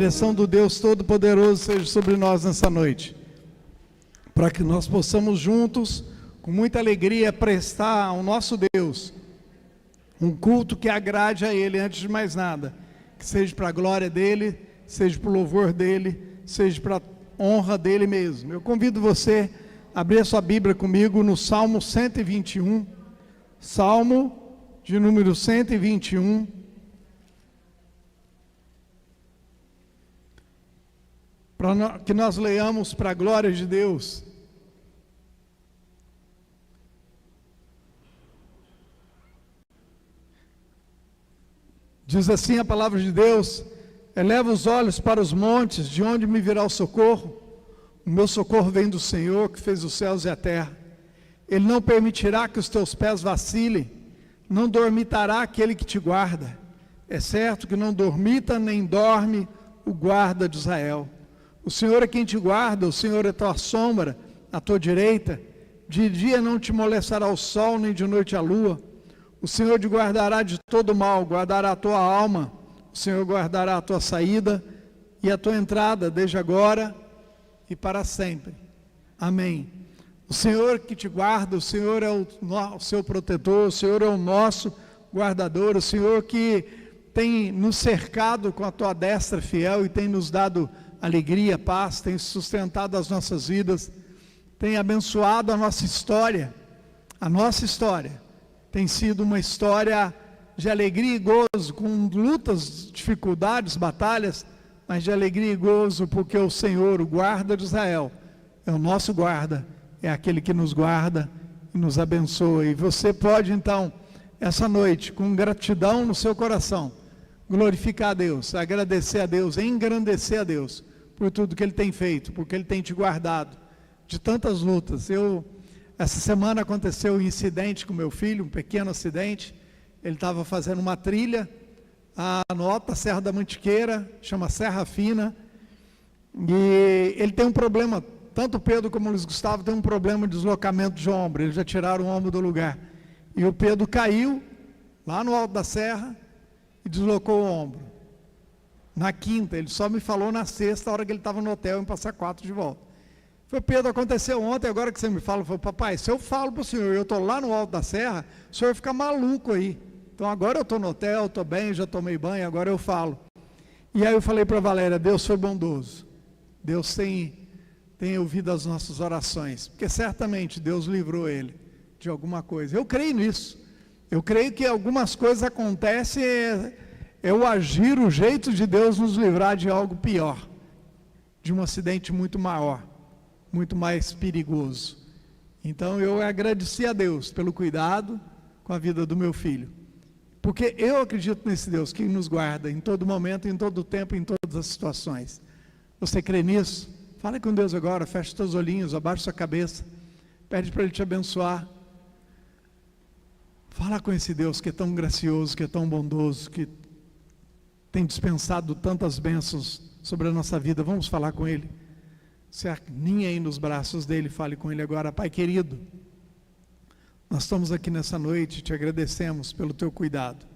direção do Deus Todo-Poderoso seja sobre nós nessa noite, para que nós possamos juntos, com muita alegria, prestar ao nosso Deus um culto que agrade a Ele antes de mais nada, que seja para a glória dEle, seja para o louvor dEle, seja para a honra dEle mesmo. Eu convido você a abrir a sua Bíblia comigo no Salmo 121, Salmo de número 121, para que nós leiamos para a glória de Deus. Diz assim a palavra de Deus: eleva os olhos para os montes, de onde me virá o socorro? O meu socorro vem do Senhor, que fez os céus e a terra. Ele não permitirá que os teus pés vacilem, não dormitará aquele que te guarda. É certo que não dormita nem dorme o guarda de Israel. O Senhor é quem te guarda, o Senhor é tua sombra à tua direita. De dia não te molestará o sol, nem de noite a lua. O Senhor te guardará de todo mal, guardará a tua alma. O Senhor guardará a tua saída e a tua entrada, desde agora e para sempre. Amém. O Senhor que te guarda, o Senhor é o seu protetor, o Senhor é o nosso guardador, o Senhor que tem nos cercado com a tua destra fiel e tem nos dado alegria, paz, tem sustentado as nossas vidas, tem abençoado a nossa história. A nossa história tem sido uma história de alegria e gozo, com lutas, dificuldades, batalhas, mas de alegria e gozo, porque o Senhor, o guarda de Israel, é o nosso guarda, é aquele que nos guarda e nos abençoa. E você pode então, essa noite, com gratidão no seu coração, glorificar a Deus, agradecer a Deus, engrandecer a Deus, por tudo que Ele tem feito, porque Ele tem te guardado de tantas lutas. Essa semana aconteceu um incidente com meu filho, um pequeno acidente. Ele estava fazendo uma trilha, a nota Serra da Mantiqueira, chama Serra Fina, e ele tem um problema, tanto o Pedro como o Luiz Gustavo tem um problema de deslocamento de ombro, eles já tiraram o ombro do lugar, e o Pedro caiu lá no alto da serra e deslocou o ombro. Na quinta, ele só me falou na sexta, a hora que ele estava no hotel, em Passa Quatro de volta. Falei: Pedro, aconteceu ontem, agora que você me fala. Eu falei: papai, se eu falo para o senhor, eu estou lá no alto da serra, o senhor fica maluco aí. Então agora eu estou no hotel, estou bem, já tomei banho, agora eu falo. E aí eu falei para a Valéria: Deus foi bondoso. Deus tem ouvido as nossas orações, porque certamente Deus livrou ele de alguma coisa. Eu creio nisso. Eu creio que algumas coisas acontecem, é o agir, o jeito de Deus nos livrar de algo pior, de um acidente muito maior, muito mais perigoso. Então eu agradeci a Deus pelo cuidado com a vida do meu filho, porque eu acredito nesse Deus que nos guarda em todo momento, em todo tempo, em todas as situações. Você crê nisso? Fale com Deus agora, feche seus olhinhos, abaixe sua cabeça, pede para Ele te abençoar. Fala com esse Deus que é tão gracioso, que é tão bondoso, que tem dispensado tantas bênçãos sobre a nossa vida. Vamos falar com Ele. Se aninhe aí nos braços dEle, fale com Ele agora. Pai querido, nós estamos aqui nessa noite, te agradecemos pelo teu cuidado.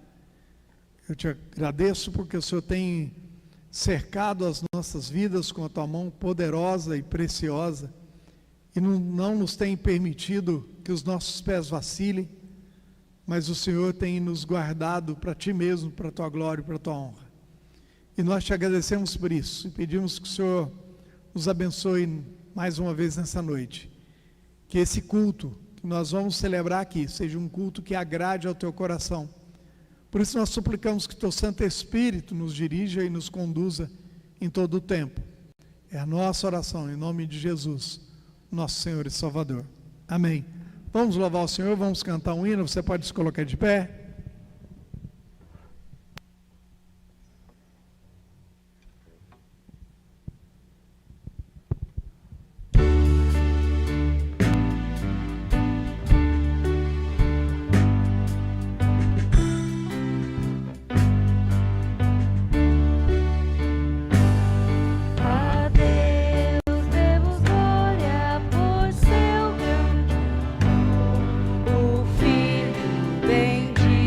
Eu te agradeço porque o Senhor tem cercado as nossas vidas com a tua mão poderosa e preciosa, e não nos tem permitido que os nossos pés vacilem, mas o Senhor tem nos guardado para ti mesmo, para a tua glória e para a tua honra. E nós te agradecemos por isso, e pedimos que o Senhor nos abençoe mais uma vez nessa noite. Que esse culto que nós vamos celebrar aqui seja um culto que agrade ao teu coração. Por isso nós suplicamos que teu Santo Espírito nos dirija e nos conduza em todo o tempo. É a nossa oração, em nome de Jesus, nosso Senhor e Salvador. Amém. Vamos louvar o Senhor, vamos cantar um hino, você pode se colocar de pé. O Filho bendito.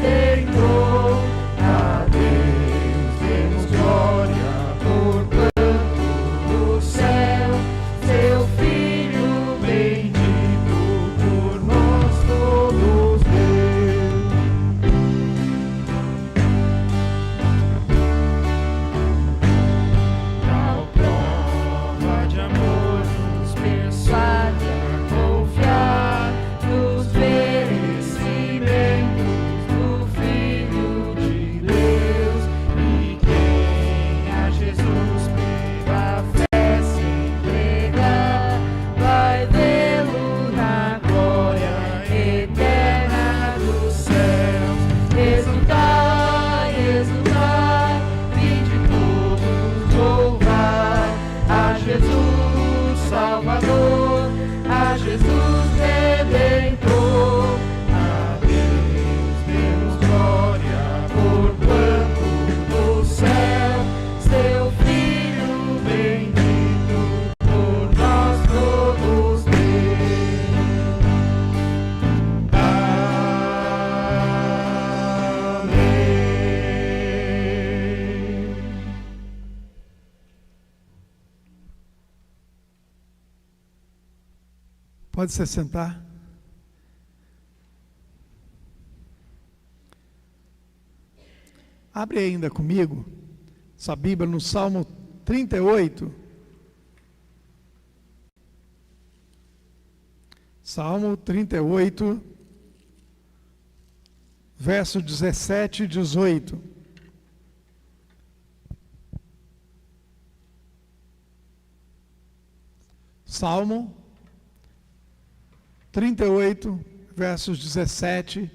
redentor. A Deus demos glória por quanto do céu seu Filho bendito por nós todos deu. Tal prova de amor nos persuade a confiar nos merecimentos do Filho de Deus. E quem a Jesus pela fé se entregar, vai vê-lo na glória eterna dos céus. Exultai, exultai, vinde todos louvar a Jesus Salvador, a Jesus Redentor. A Deus demos glória por quanto do céu seu Filho bendito por nós todos deu. Amém. Pode se sentar. Abre ainda comigo sua Bíblia no Salmo 38. Salmo 38, verso 17 e 18. Salmo 38, versos 17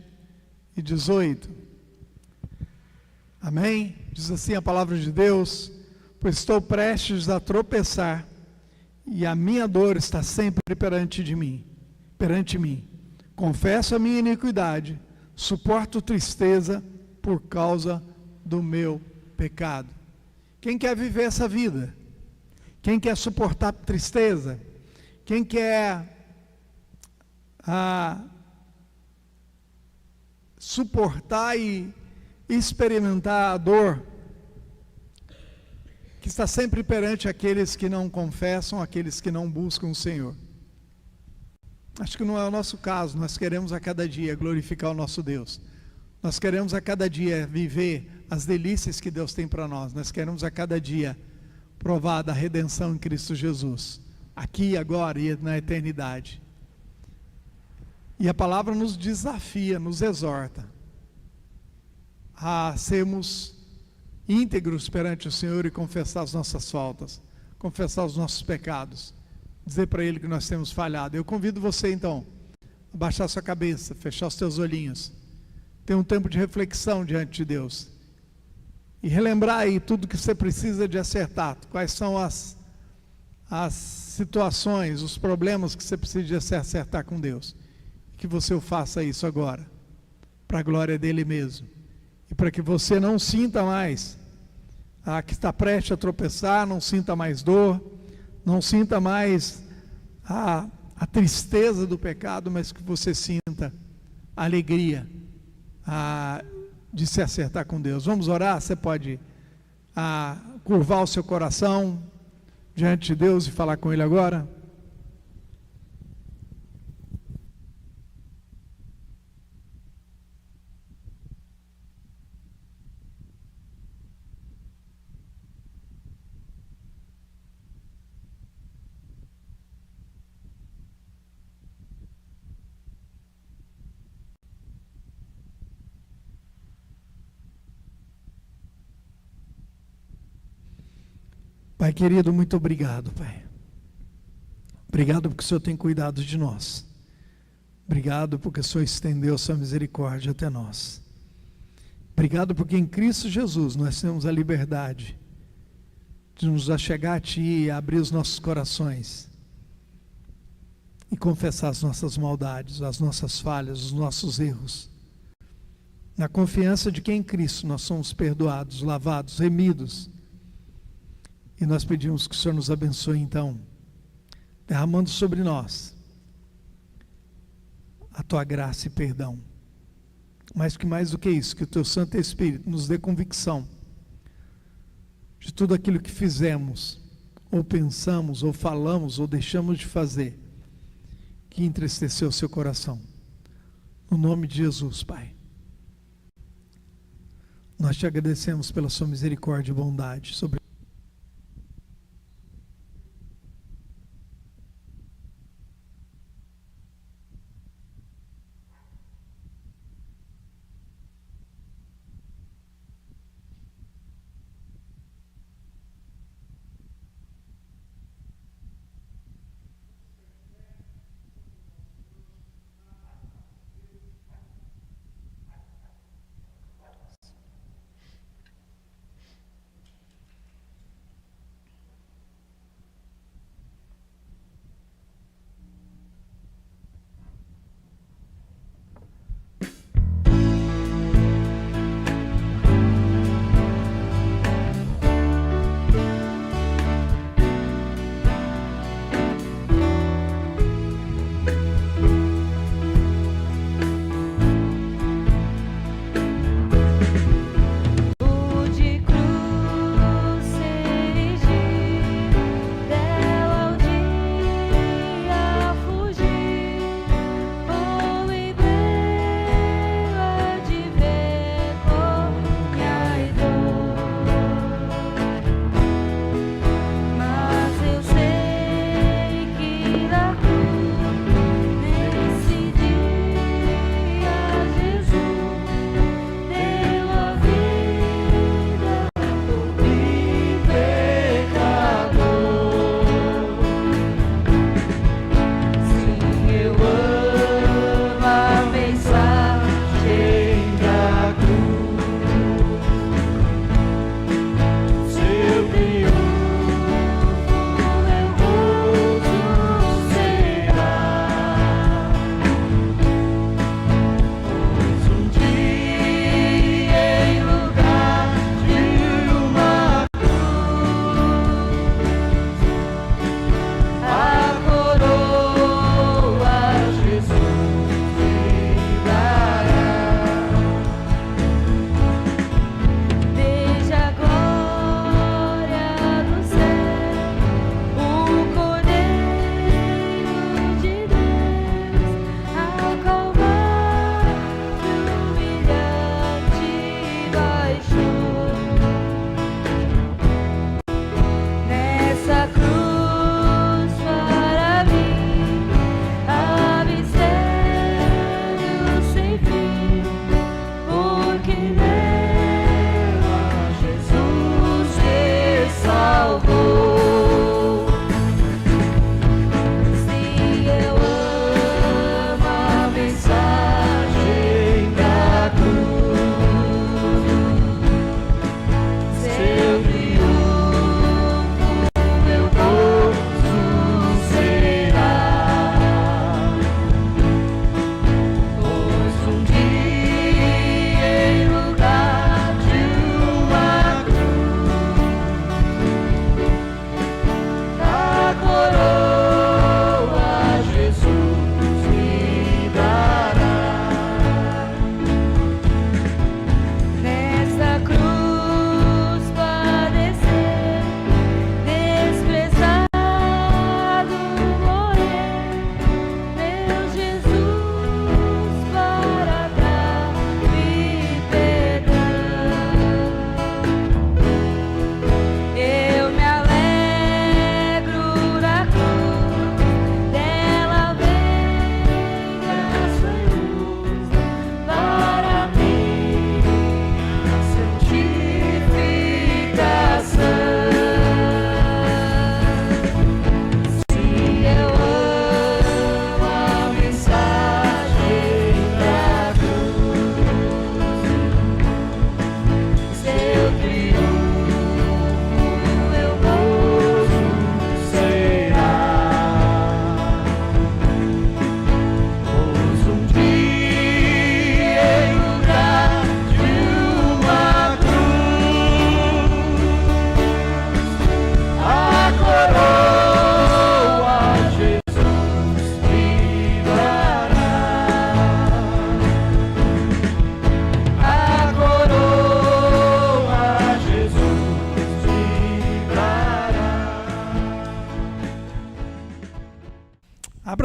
e 18. Amém? Diz assim a palavra de Deus: pois estou prestes a tropeçar, e a minha dor está sempre perante mim. Confesso a minha iniquidade, suporto tristeza por causa do meu pecado. Quem quer viver essa vida? Quem quer suportar tristeza? Quem quer suportar e experimentar a dor que está sempre perante aqueles que não confessam, aqueles que não buscam o Senhor? Acho que não é o nosso caso. Nós queremos a cada dia glorificar o nosso Deus. Nós queremos a cada dia viver as delícias que Deus tem para nós. Nós queremos a cada dia provar da redenção em Cristo Jesus, aqui, agora e na eternidade. E a palavra nos desafia, nos exorta a sermos íntegros perante o Senhor e confessar as nossas faltas, confessar os nossos pecados, dizer para Ele que nós temos falhado. Eu convido você então a baixar sua cabeça, fechar os teus olhinhos, ter um tempo de reflexão diante de Deus e relembrar aí tudo que você precisa de acertar, quais são as situações, os problemas que você precisa de se acertar com Deus. Que você o faça isso agora, para a glória dele mesmo, e para que você não sinta mais que está prestes a tropeçar, não sinta mais dor, não sinta mais a tristeza do pecado, mas que você sinta a alegria de se acertar com Deus. Vamos orar? Você pode curvar o seu coração diante de Deus e falar com Ele agora? Pai querido, muito obrigado, Pai. Obrigado porque o Senhor tem cuidado de nós. Obrigado porque o Senhor estendeu a sua misericórdia até nós. Obrigado porque em Cristo Jesus nós temos a liberdade de nos achegar a Ti e abrir os nossos corações e confessar as nossas maldades, as nossas falhas, os nossos erros, na confiança de que em Cristo nós somos perdoados, lavados, remidos. E nós pedimos que o Senhor nos abençoe então, derramando sobre nós a Tua graça e perdão. mas que mais do que isso, que o teu Santo Espírito nos dê convicção de tudo aquilo que fizemos, ou pensamos, ou falamos, ou deixamos de fazer, que entristeceu o seu coração. No nome de Jesus, Pai. Nós te agradecemos pela sua misericórdia e bondade sobre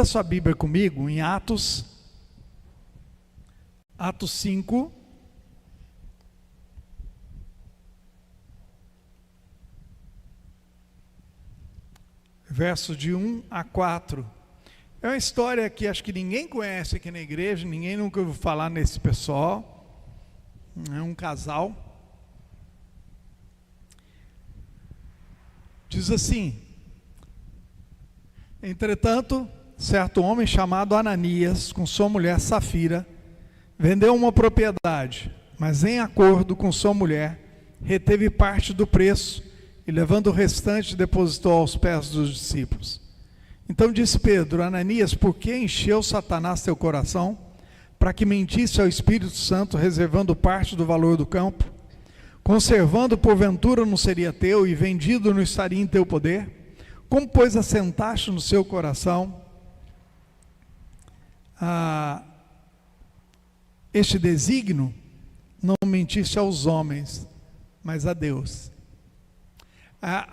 Abra sua Bíblia comigo em Atos 5. Versos de 1 a 4. É uma história que acho que ninguém conhece aqui na igreja, ninguém nunca ouviu falar nesse pessoal. É um casal. Diz assim: entretanto, certo homem chamado Ananias, com sua mulher Safira, vendeu uma propriedade, mas em acordo com sua mulher, reteve parte do preço e, levando o restante, depositou aos pés dos discípulos. Então disse Pedro: Ananias, por que encheu Satanás teu coração, para que mentisse ao Espírito Santo, reservando parte do valor do campo? Conservando, porventura, não seria teu, e vendido não estaria em teu poder? Como, pois, assentaste no seu coração este desígnio? Não mentiste aos homens, mas a Deus.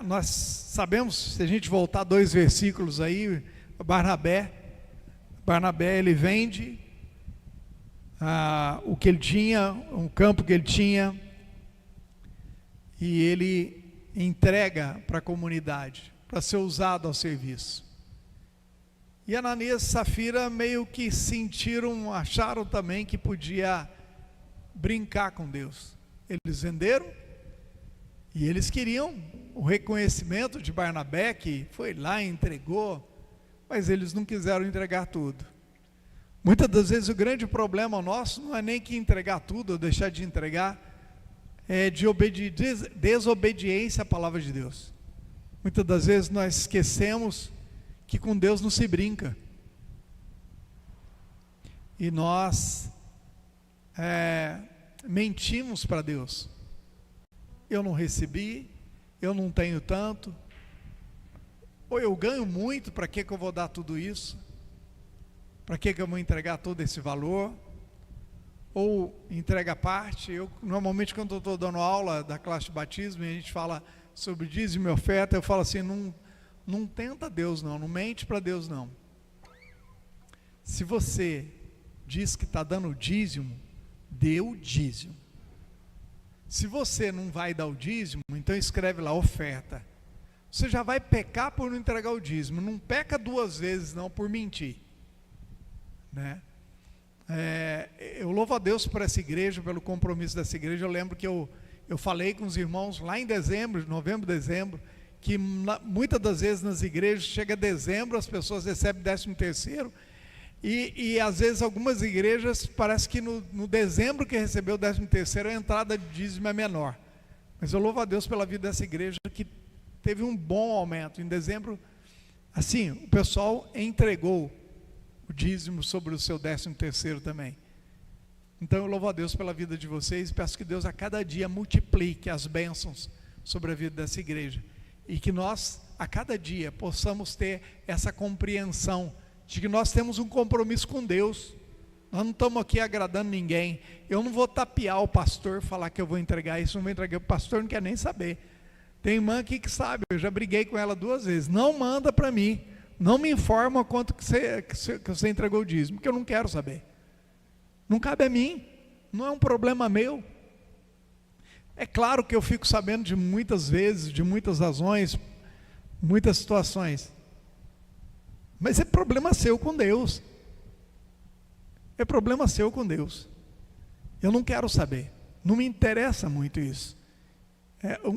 Nós sabemos, se a gente voltar 2 versículos aí, Barnabé ele vende o que ele tinha, um campo que ele tinha, e ele entrega para a comunidade, para ser usado ao serviço. E Ananias e Safira meio que acharam também que podia brincar com Deus. Eles venderam, e eles queriam o reconhecimento de Barnabé, que foi lá e entregou, mas eles não quiseram entregar tudo. Muitas das vezes o grande problema nosso não é nem que entregar tudo ou deixar de entregar, é de desobediência à palavra de Deus. Muitas das vezes nós esquecemos que com Deus não se brinca. E nós mentimos para Deus. Eu não recebi, eu não tenho tanto, ou eu ganho muito, para que eu vou dar tudo isso? Para que eu vou entregar todo esse valor? Ou entrega parte. Eu normalmente, quando eu estou dando aula da classe de batismo, e a gente fala sobre dízimo e oferta, eu falo assim: não tenta Deus não mente para Deus não. Se você diz que está dando dízimo, dê o dízimo. Se você não vai dar o dízimo, então escreve lá oferta. Você já vai pecar por não entregar o dízimo. Não peca 2 vezes não por mentir, né? Eu louvo a Deus por essa igreja, pelo compromisso dessa igreja. Eu lembro que eu falei com os irmãos lá em novembro, dezembro, que muitas das vezes nas igrejas, chega dezembro, as pessoas recebem 13º, e às vezes algumas igrejas, parece que no dezembro que recebeu o 13º, a entrada de dízimo é menor. Mas eu louvo a Deus pela vida dessa igreja, que teve um bom aumento. Em dezembro, assim, o pessoal entregou o dízimo sobre o seu 13º também. Então eu louvo a Deus pela vida de vocês, e peço que Deus a cada dia multiplique as bênçãos sobre a vida dessa igreja, e que nós a cada dia possamos ter essa compreensão de que nós temos um compromisso com Deus. Nós não estamos aqui agradando ninguém. Eu não vou tapear o pastor, falar que eu vou entregar isso, não vou entregar. O pastor não quer nem saber. Tem irmã aqui que sabe, eu já briguei com ela 2 vezes. Não manda para mim, não me informa quanto que você entregou o dízimo, porque eu não quero saber. Não cabe a mim, não é um problema meu. É claro que eu fico sabendo de muitas vezes, de muitas razões, muitas situações, mas é problema seu com Deus. É problema seu com Deus. Eu não quero saber, não me interessa muito isso.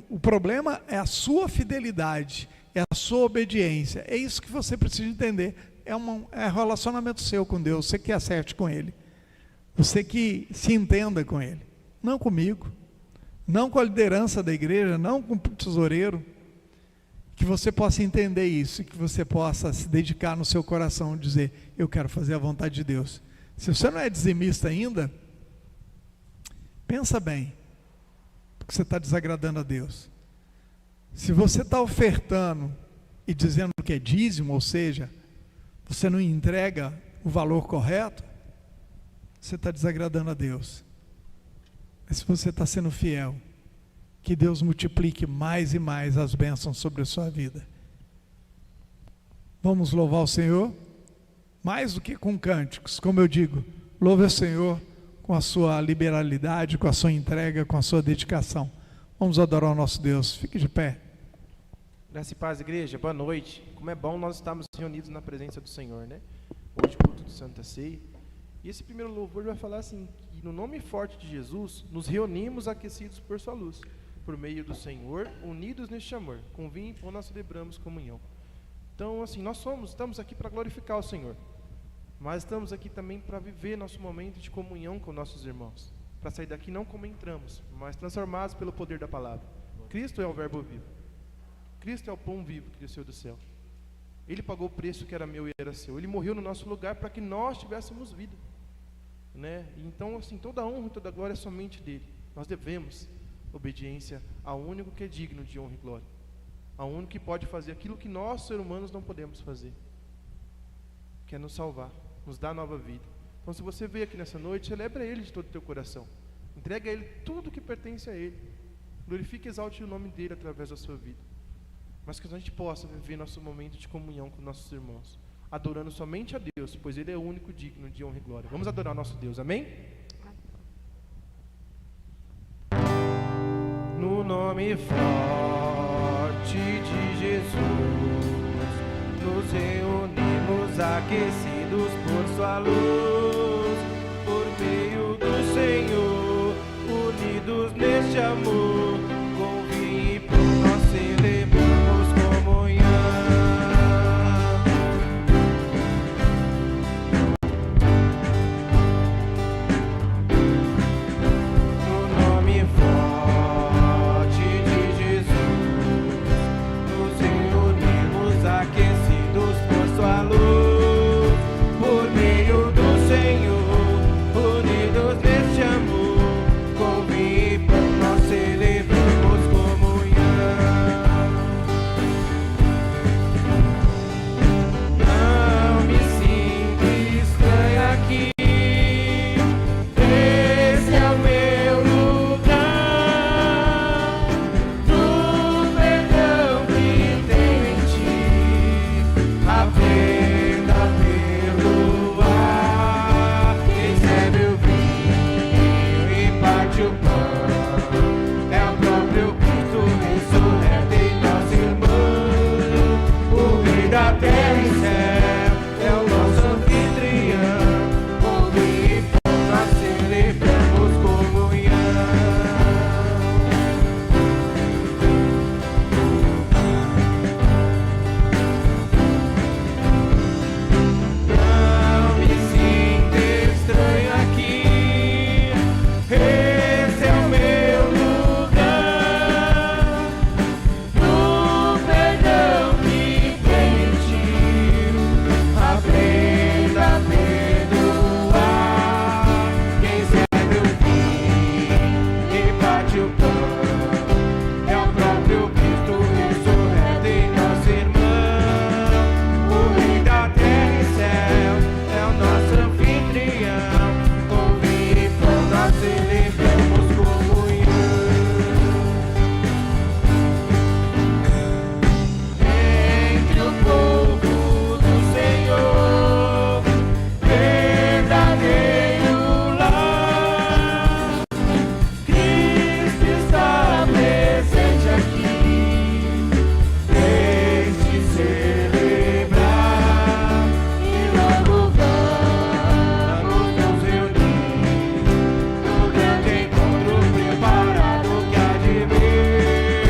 O problema é a sua fidelidade, é a sua obediência. É isso que você precisa entender. É um relacionamento seu com Deus, você que acerte com Ele, você que se entenda com Ele, não comigo, não com a liderança da igreja, não com o tesoureiro. Que você possa entender isso, e que você possa se dedicar no seu coração, dizer: eu quero fazer a vontade de Deus. Se você não é dizimista ainda, pensa bem, porque você está desagradando a Deus. Se você está ofertando e dizendo que é dízimo, ou seja, você não entrega o valor correto, você está desagradando a Deus. Mas se você está sendo fiel, que Deus multiplique mais e mais as bênçãos sobre a sua vida. Vamos louvar o Senhor? mais do que com cânticos, como eu digo, louve ao Senhor com a sua liberalidade, com a sua entrega, com a sua dedicação. Vamos adorar o nosso Deus. Fique de pé. Graça e paz, igreja, boa noite. Como é bom nós estarmos reunidos na presença do Senhor, né? Hoje, culto de Santa Ceia. E esse primeiro louvor vai falar assim, que no nome forte de Jesus, nos reunimos aquecidos por sua luz. Por meio do Senhor, unidos neste amor, com vinho e pão nós celebramos comunhão. Então, assim, estamos aqui para glorificar o Senhor. Mas estamos aqui também para viver nosso momento de comunhão com nossos irmãos. Para sair daqui não como entramos, mas transformados pelo poder da palavra. Cristo é o verbo vivo. Cristo é o pão vivo que desceu do céu. Ele pagou o preço que era meu e era seu. Ele morreu no nosso lugar para que nós tivéssemos vida, né? Então, assim, toda a honra e toda a glória é somente dele. Nós devemos obediência ao único que é digno de honra e glória, ao único que pode fazer aquilo que nós, seres humanos, não podemos fazer, que é nos salvar, nos dar nova vida. Então, se você veio aqui nessa noite, celebra Ele de todo o teu coração, entrega a Ele tudo que pertence a Ele, glorifique e exalte o nome dEle através da sua vida, mas que a gente possa viver nosso momento de comunhão com nossos irmãos, adorando somente a Deus, pois Ele é o único digno de honra e glória. Vamos adorar nosso Deus, amém? No nome forte de Jesus, nos reunimos aquecidos por sua luz, por meio do Senhor, unidos neste amor, com vinho e pão nós celebramos comunhão. No nome forte de Jesus, nos reunimos aquecidos por sua luz, por meio do Senhor, unidos neste amor, com vinho e pão nós celebramos comunhão. Não me sinto estranho aqui, esse é o meu lugar, do perdão que tenho em ti, aprenda a perdoar. Quem serve o vinho e parte o pão é o próprio Cristo ressurreto em nosso irmão, o Rei da terra e céu, é o nosso anfitrião, com vinho e pão nós celebramos comunhão. Não me sinto estranho aqui, esse é o meu lugar, do perdão que tem em ti, aprenda a perdoar. Quem serve o vinho e bate o pão é o próprio Cristo ressurreto em nosso irmão, o Rei da terra e céu, é o nosso anfitrião, com vinho e pão nós celebramos comunhão. Entre o povo do Senhor, verdadeiro lar, Cristo está presente aqui, deixe celebrar, e logo vamos nos reunir, no grande encontro preparado que há de ver,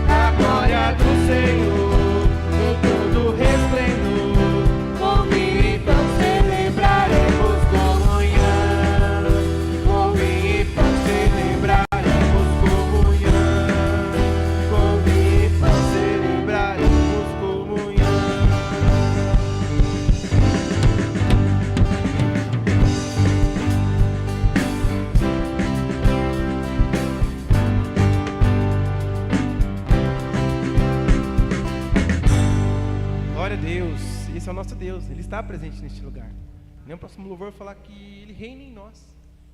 a glória do Senhor, em todo resplendor, com vinho e pão celebraremos comunhão, com vinho e pão celebraremos comunhão, com vinho e pão celebraremos comunhão. Glória a Deus, esse é o nosso Deus, Ele está presente neste lugar. No próximo louvor falar que Ele reina em nós,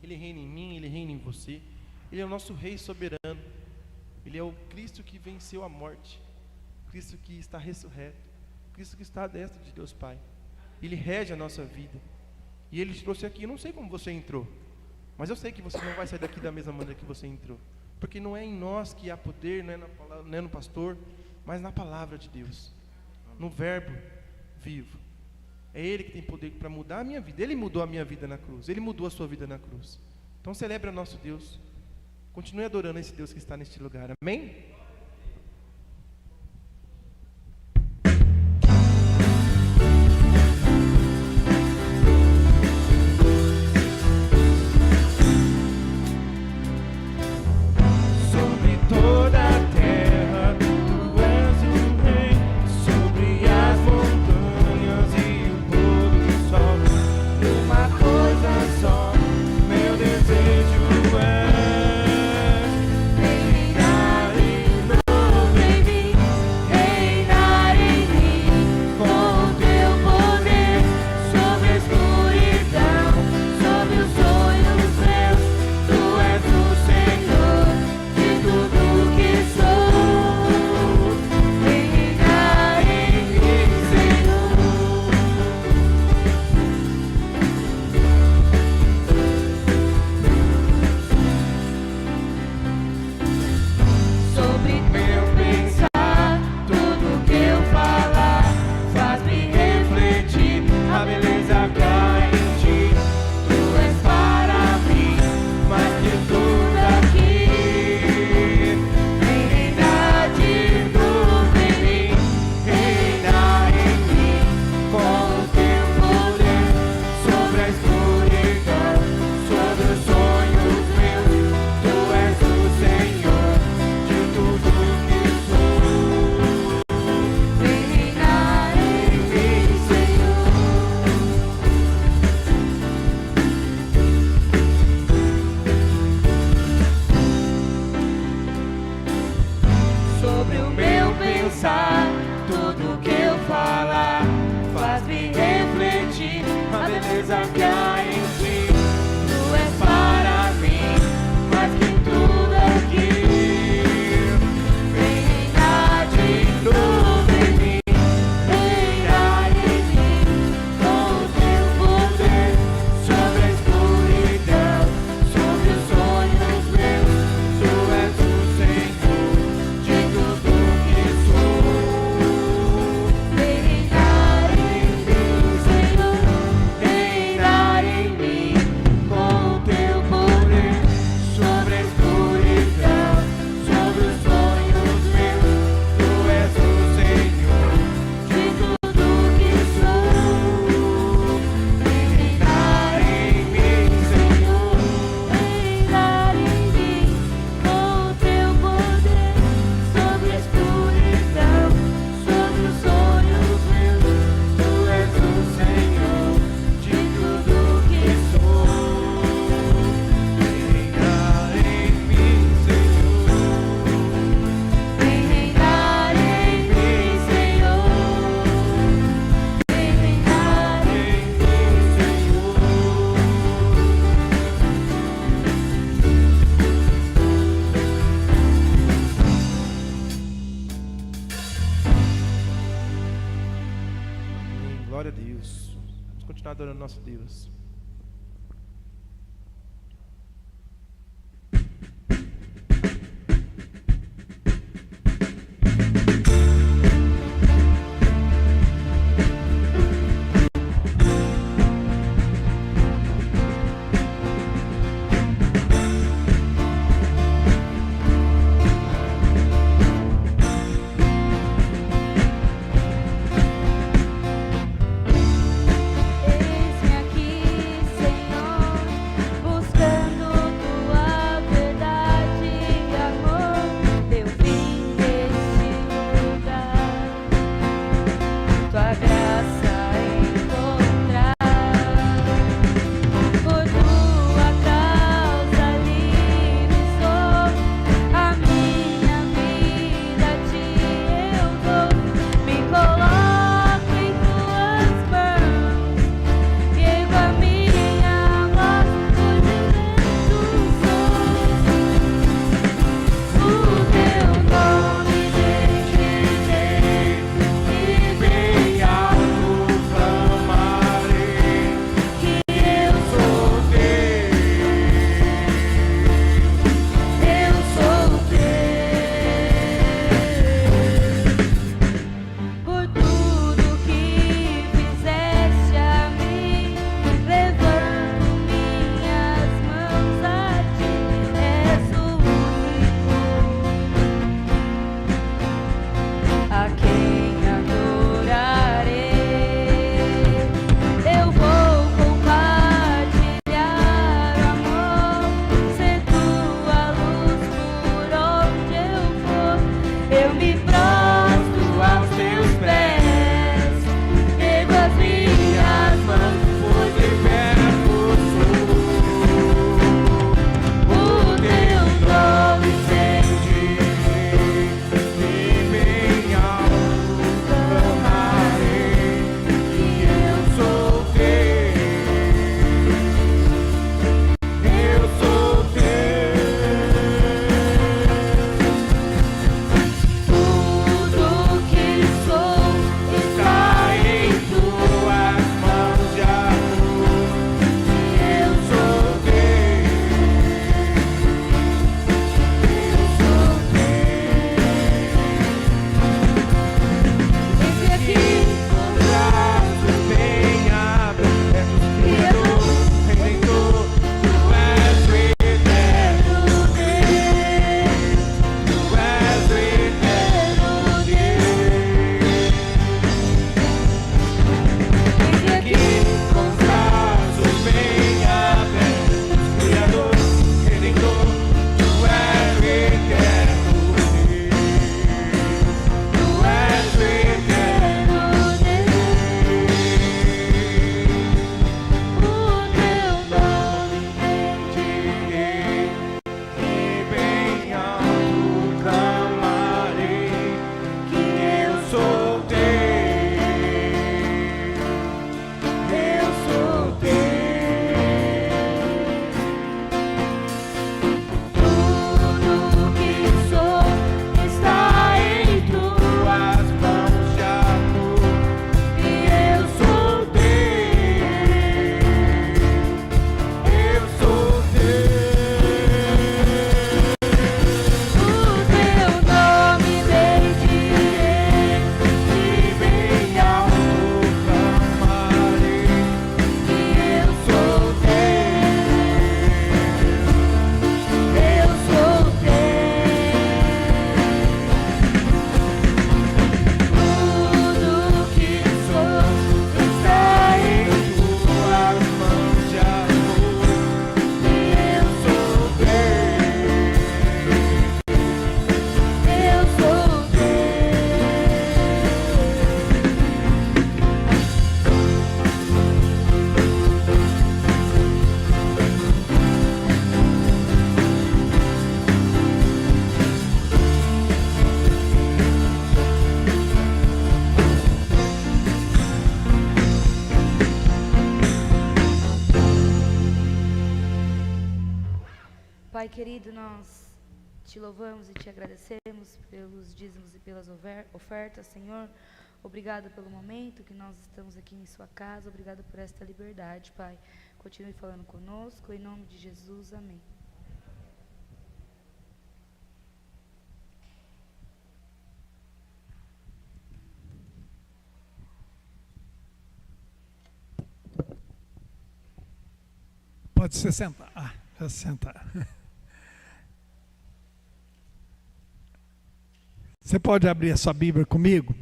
Ele reina em mim, Ele reina em você, Ele é o nosso Rei soberano, Ele é o Cristo que venceu a morte, Cristo que está ressurreto, Cristo que está à destra de Deus Pai. Ele rege a nossa vida. E Ele te trouxe aqui. Eu não sei como você entrou, mas eu sei que você não vai sair daqui da mesma maneira que você entrou. Porque não é em nós que há poder, não é no pastor, mas na palavra de Deus, no verbo vivo. É Ele que tem poder para mudar a minha vida. Ele mudou a minha vida na cruz. Ele mudou a sua vida na cruz. Então celebre o nosso Deus. Continue adorando esse Deus que está neste lugar. Amém? Sobre toda a terra, tu és o rei. Sobre as montanhas e o pôr do sol. Uma coisa só, meu desejo é reinar em novo em mim, reinar em mim, com o teu poder, sobre a escuridão, sobre os sonhos meus. Tu és o Senhor de tudo que sou, reinar em mim, Senhor. Sobre meu pensar, tudo que eu falar, faz-me refletir a beleza que há em ti. Tu és para mim mais que tudo aqui. Vem reinar de novo em mim, reinar em mim, com o teu poder, sobre a escuridão, sobre os sonhos meus. Tu és o Senhor de tudo que sou. Vem reinar em mim, Senhor. Sobre o meu pensar, tudo que eu falar, faz-me refletir a beleza que há em ti. Tu és para mim mais que tudo aqui. Vem reinar de novo em mim, reinar em mim, com o teu poder, sobre a escuridão, sobre os sonhos meus. Tu és o Senhor de tudo que sou. Vem reinar em mim, Senhor, reinar em mim, com o teu poder, sobre a escuridão, sobre os sonhos meus. Tu és o Senhor de tudo que sou. Vem reinar em mim, Senhor, reinar em mim, com o teu poder, sobre a escuridão, sobre os sonhos meus. Tu és o Senhor de tudo que sou. Reinar em mim, Senhor. Vem reinar em mim, Senhor. Vem reinar em mim, Senhor. Amém. Glória a Deus. Vamos continuar adorando nosso Deus. Eis-me aqui. querido, nós te louvamos e te agradecemos pelos dízimos e pelas ofertas, Senhor. Obrigado pelo momento que nós estamos aqui em sua casa. Obrigado por esta liberdade, Pai. Continue falando conosco, em nome de Jesus. Amém. Pode se sentar. Já se sentar. Você pode abrir a sua Bíblia comigo?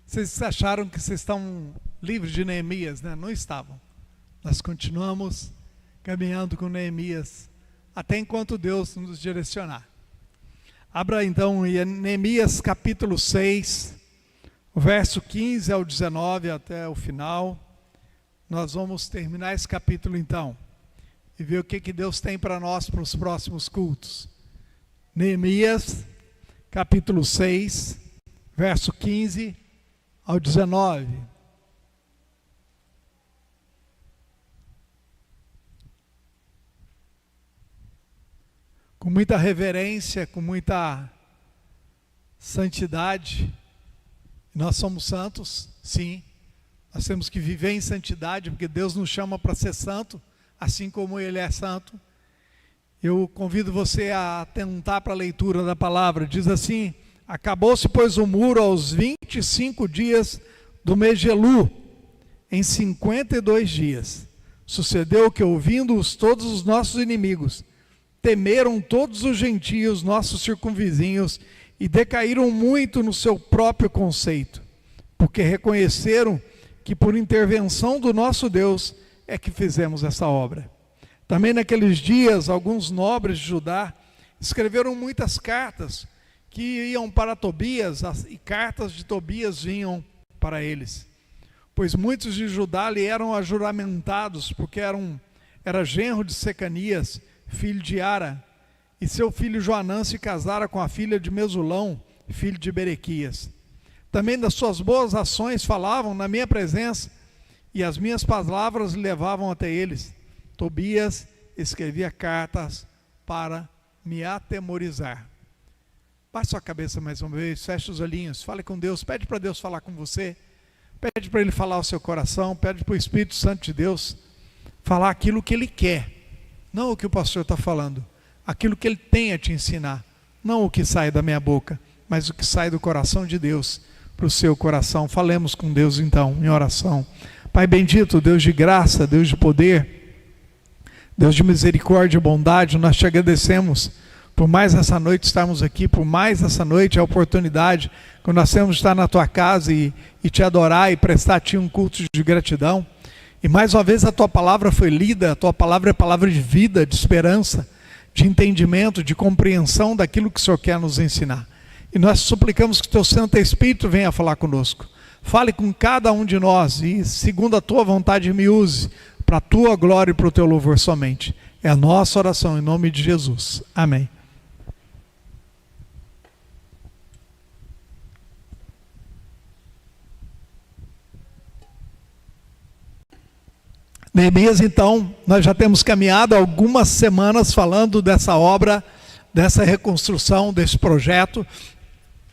Vocês acharam que vocês estão livres de Neemias, né? Não estavam. Nós continuamos caminhando com Neemias até enquanto Deus nos direcionar. Abra então em Neemias capítulo 6, o verso 15 ao 19 até o final. Nós vamos terminar esse capítulo então e ver o que Deus tem para nós para os próximos cultos. Neemias capítulo 6, verso 15 ao 19. Com muita reverência, com muita santidade. Nós somos santos, sim. Nós temos que viver em santidade, porque Deus nos chama para ser santo, assim como Ele é santo. Eu convido você a atentar para a leitura da palavra. Diz assim: acabou-se, pois, o muro aos 25 dias do mês de Elu, em 52 dias. Sucedeu que, ouvindo-os todos os nossos inimigos, temeram todos os gentios, nossos circunvizinhos, e decaíram muito no seu próprio conceito, porque reconheceram que por intervenção do nosso Deus é que fizemos essa obra. Também naqueles dias, alguns nobres de Judá escreveram muitas cartas que iam para Tobias, e cartas de Tobias vinham para eles. Pois muitos de Judá lhe eram ajuramentados, porque era genro de Secanias, filho de Ara, e seu filho Joanã se casara com a filha de Mesulão, filho de Berequias. Também das suas boas ações falavam na minha presença, e as minhas palavras levavam até eles. Tobias escrevia cartas para me atemorizar. Baixe sua cabeça mais uma vez, feche os olhinhos, fale com Deus, pede para Deus falar com você, pede para Ele falar ao seu coração, pede para o Espírito Santo de Deus falar aquilo que Ele quer, não o que o pastor está falando, aquilo que Ele tem a te ensinar, não o que sai da minha boca, mas o que sai do coração de Deus para o seu coração. Falemos com Deus então, em oração. Pai bendito, Deus de graça, Deus de poder, Deus de misericórdia e bondade, nós te agradecemos por mais essa noite estarmos aqui, por mais essa noite a oportunidade que nós temos de estar na tua casa e te adorar e prestar a ti um culto de gratidão. E mais uma vez a tua palavra foi lida, a tua palavra é palavra de vida, de esperança, de entendimento, de compreensão daquilo que o Senhor quer nos ensinar. E nós suplicamos que o teu Santo Espírito venha falar conosco. Fale com cada um de nós e, segundo a tua vontade, me use para a tua glória e para o teu louvor somente. É a nossa oração em nome de Jesus. Amém. Neemias, então, nós já temos caminhado algumas semanas falando dessa obra, dessa reconstrução, desse projeto,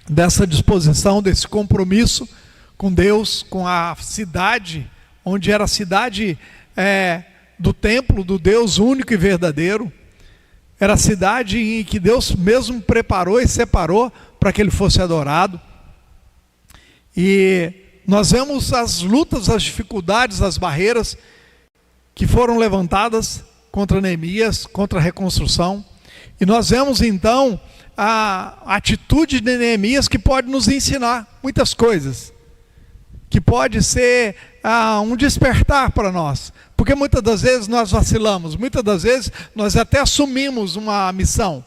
dessa disposição, desse compromisso com Deus, com a cidade, onde era a cidade do templo do Deus único e verdadeiro. Era a cidade em que Deus mesmo preparou e separou para que ele fosse adorado. E nós vemos as lutas, as dificuldades, as barreiras que foram levantadas contra Neemias, contra a reconstrução. E nós vemos então a atitude de Neemias, que pode nos ensinar muitas coisas, que pode ser um despertar para nós, porque muitas das vezes nós vacilamos, muitas das vezes nós até assumimos uma missão,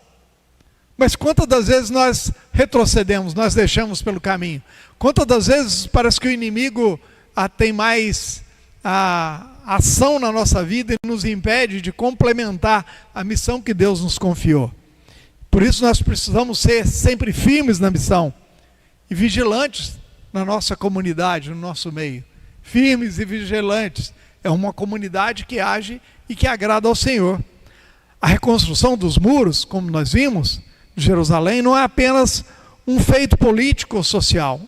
mas quantas das vezes nós retrocedemos, nós deixamos pelo caminho, quantas das vezes parece que o inimigo tem mais ação na nossa vida e nos impede de complementar a missão que Deus nos confiou. Por isso nós precisamos ser sempre firmes na missão e vigilantes na nossa comunidade, no nosso meio. Firmes e vigilantes. É uma comunidade que age e que agrada ao Senhor. A reconstrução dos muros, como nós vimos, de Jerusalém, não é apenas um feito político ou social.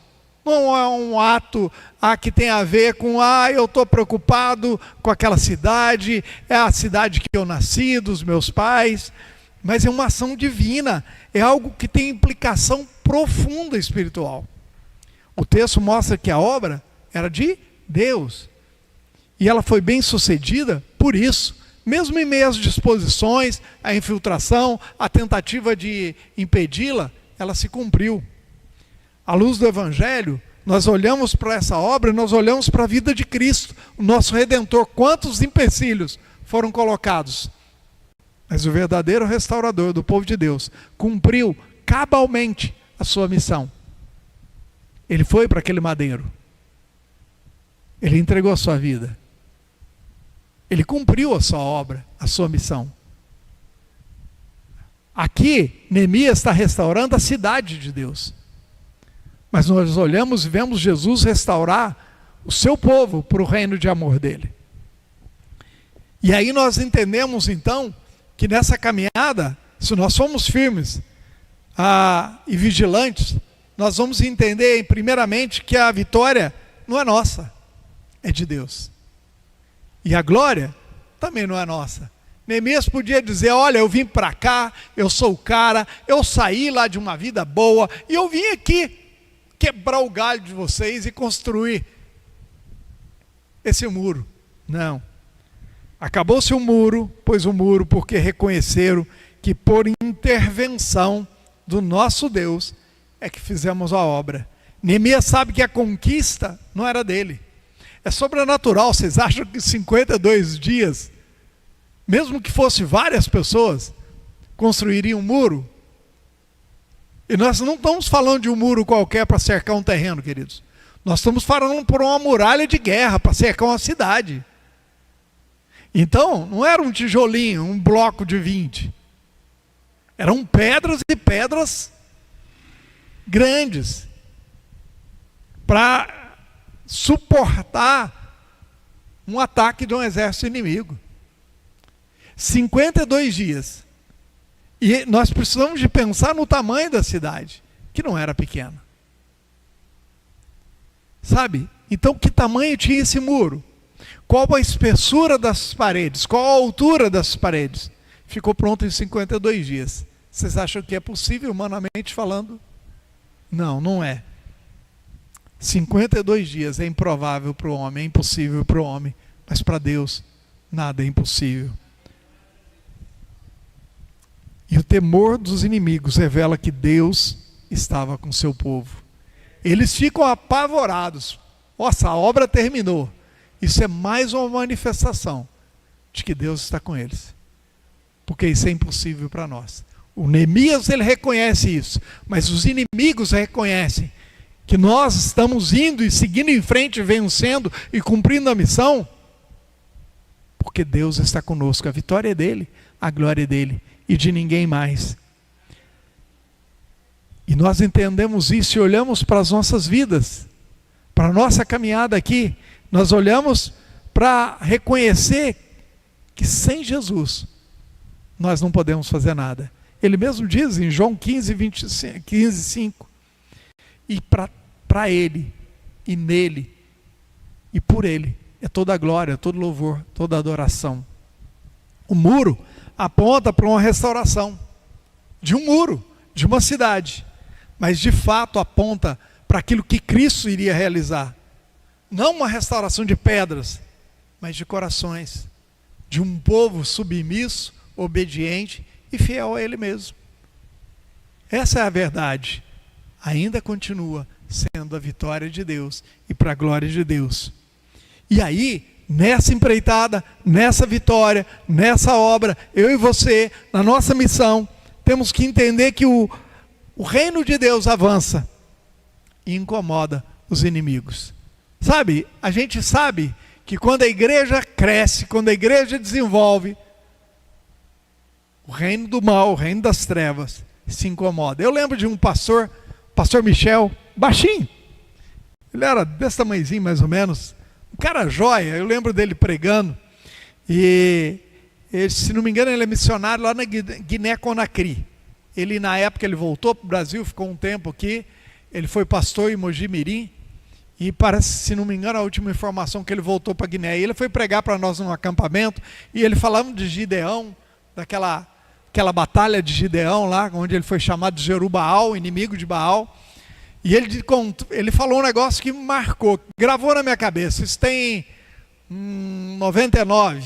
Não é um ato que tem a ver com, eu estou preocupado com aquela cidade, é a cidade que eu nasci, dos meus pais, mas é uma ação divina, é algo que tem implicação profunda espiritual. O texto mostra que a obra era de Deus, e ela foi bem sucedida por isso. Mesmo em meio às disposições, a infiltração, a tentativa de impedi-la, ela se cumpriu. À luz do Evangelho, nós olhamos para essa obra e nós olhamos para a vida de Cristo, o nosso Redentor. Quantos empecilhos foram colocados? Mas o verdadeiro restaurador do povo de Deus cumpriu cabalmente a sua missão. Ele foi para aquele madeiro. Ele entregou a sua vida. Ele cumpriu a sua obra, a sua missão. Aqui, Neemias está restaurando a cidade de Deus. Mas nós olhamos e vemos Jesus restaurar o seu povo para o reino de amor dele. E aí nós entendemos então que nessa caminhada, se nós formos firmes e vigilantes, nós vamos entender primeiramente que a vitória não é nossa, é de Deus. E a glória também não é nossa. Neemias podia dizer, olha, eu vim para cá, eu sou o cara, eu saí lá de uma vida boa, e eu vim aqui quebrar o galho de vocês e construir esse muro. Não. Acabou-se o muro, pois o muro, porque reconheceram que por intervenção do nosso Deus é que fizemos a obra. Neemias sabe que a conquista não era dele. É sobrenatural. Vocês acham que 52 dias, mesmo que fosse várias pessoas, construiriam um muro? E nós não estamos falando de um muro qualquer para cercar um terreno, queridos. Nós estamos falando por uma muralha de guerra para cercar uma cidade. Então, não era um tijolinho, um bloco de 20. Eram pedras e pedras grandes para suportar um ataque de um exército inimigo. 52 dias. E nós precisamos de pensar no tamanho da cidade, que não era pequena. Sabe? Então, que tamanho tinha esse muro? Qual a espessura das paredes? Qual a altura das paredes? Ficou pronto em 52 dias. Vocês acham que é possível, humanamente falando? Não, não é. 52 dias é improvável para o homem, é impossível para o homem, mas para Deus nada é impossível. E o temor dos inimigos revela que Deus estava com seu povo. Eles ficam apavorados. Nossa, a obra terminou. Isso é mais uma manifestação de que Deus está com eles. Porque isso é impossível para nós. O Neemias, ele reconhece isso, mas os inimigos reconhecem que nós estamos indo e seguindo em frente, vencendo e cumprindo a missão, porque Deus está conosco. A vitória é dele, a glória é dele e de ninguém mais. E nós entendemos isso e olhamos para as nossas vidas, para a nossa caminhada aqui. Nós olhamos para reconhecer que sem Jesus nós não podemos fazer nada. Ele mesmo diz em João 15:5, e para Ele, e nele, e por Ele, é toda a glória, todo louvor, toda a adoração. O muro aponta para uma restauração de um muro, de uma cidade, mas de fato aponta para aquilo que Cristo iria realizar. Não uma restauração de pedras, mas de corações, de um povo submisso, obediente e fiel a Ele mesmo. Essa é a verdade. Ainda continua sendo a vitória de Deus e para a glória de Deus. E aí, nessa empreitada, nessa vitória, nessa obra, eu e você, na nossa missão, temos que entender que o reino de Deus avança e incomoda os inimigos. Sabe, a gente sabe que quando a igreja cresce, quando a igreja desenvolve, o reino do mal, o reino das trevas, se incomoda. Eu lembro de um pastor Michel, baixinho, ele era desse tamanhozinho mais ou menos, um cara joia. Eu lembro dele pregando, e Ele, se não me engano, ele é missionário lá na Guiné-Conakry. Ele, na época, ele voltou para o Brasil, ficou um tempo aqui. Ele foi pastor em Mogi Mirim. E parece, se não me engano, a última informação que ele voltou para a Guiné. E ele foi pregar para nós num acampamento. E ele falava de Gideão, daquela batalha de Gideão lá, onde ele foi chamado de Jerubaal, inimigo de Baal. E ele falou um negócio que me marcou, gravou na minha cabeça. Isso tem 99,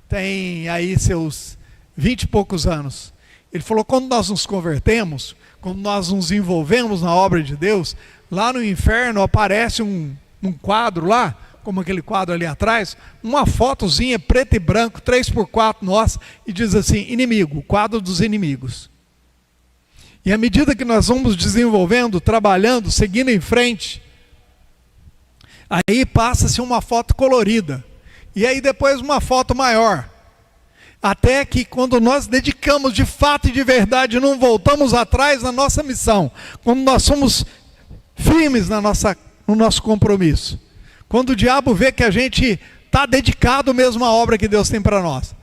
tem aí seus 20 e poucos anos. Ele falou, quando nós nos convertemos, quando nós nos envolvemos na obra de Deus, lá no inferno aparece um quadro lá, como aquele quadro ali atrás, uma fotozinha preto e branco, 3x4 nossa, e diz assim, inimigo, quadro dos inimigos. E à medida que nós vamos desenvolvendo, trabalhando, seguindo em frente, aí passa-se uma foto colorida. E aí depois uma foto maior. Até que quando nós dedicamos de fato e de verdade, não voltamos atrás na nossa missão. Quando nós somos firmes no nosso compromisso. Quando o diabo vê que a gente está dedicado mesmo à obra que Deus tem para nós.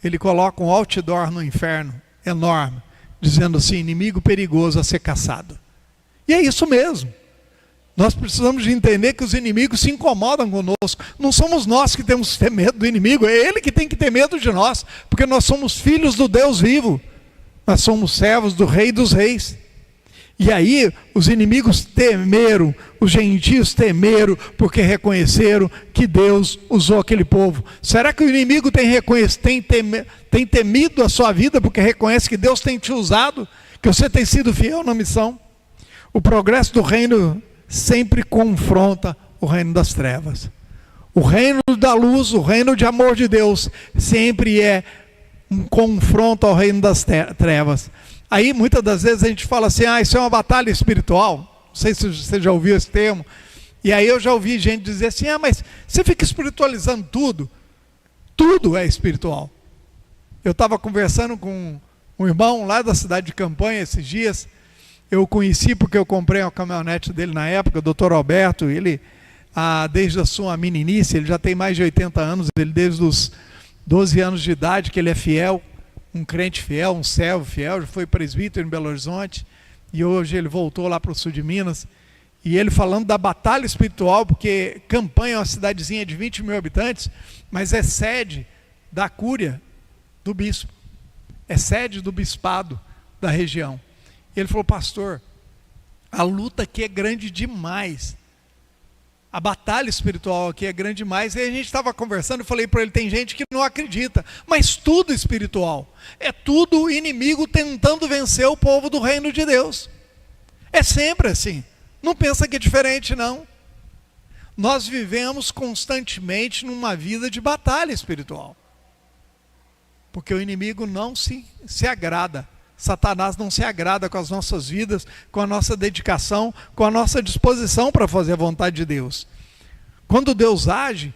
Ele coloca um outdoor no inferno enorme. Dizendo assim, inimigo perigoso a ser caçado. E é isso mesmo. Nós precisamos de entender que os inimigos se incomodam conosco. Não somos nós que temos que ter medo do inimigo, é ele que tem que ter medo de nós, porque nós somos filhos do Deus vivo. Nós somos servos do Rei dos Reis. E aí os inimigos temeram, os gentios temeram, porque reconheceram que Deus usou aquele povo. Será que o inimigo tem temido a sua vida, porque reconhece que Deus tem te usado, que você tem sido fiel na missão? O progresso do reino sempre confronta o reino das trevas. O reino da luz, o reino de amor de Deus, sempre é um confronto ao reino das trevas. Aí muitas das vezes a gente fala assim, isso é uma batalha espiritual. Não sei se você já ouviu esse termo. E aí eu já ouvi gente dizer assim, mas você fica espiritualizando tudo. Tudo é espiritual. Eu estava conversando com um irmão lá da cidade de Campanha esses dias. Eu o conheci porque eu comprei uma caminhonete dele na época, o Dr. Alberto. Ele, desde a sua meninice, ele já tem mais de 80 anos, ele desde os 12 anos de idade que ele é fiel. Um crente fiel, um servo fiel, já foi presbítero em Belo Horizonte, e hoje ele voltou lá para o sul de Minas, e ele falando da batalha espiritual, porque Campanha é uma cidadezinha de 20 mil habitantes, mas é sede da cúria do bispo, é sede do bispado da região. E ele falou, pastor, a luta aqui é grande demais, a batalha espiritual aqui é grande demais. E a gente estava conversando, eu falei para ele, tem gente que não acredita, mas tudo espiritual, é tudo o inimigo tentando vencer o povo do reino de Deus. É sempre assim, não pensa que é diferente não. Nós vivemos constantemente numa vida de batalha espiritual, porque o inimigo não se agrada. Satanás não se agrada com as nossas vidas, com a nossa dedicação, com a nossa disposição para fazer a vontade de Deus. Quando Deus age,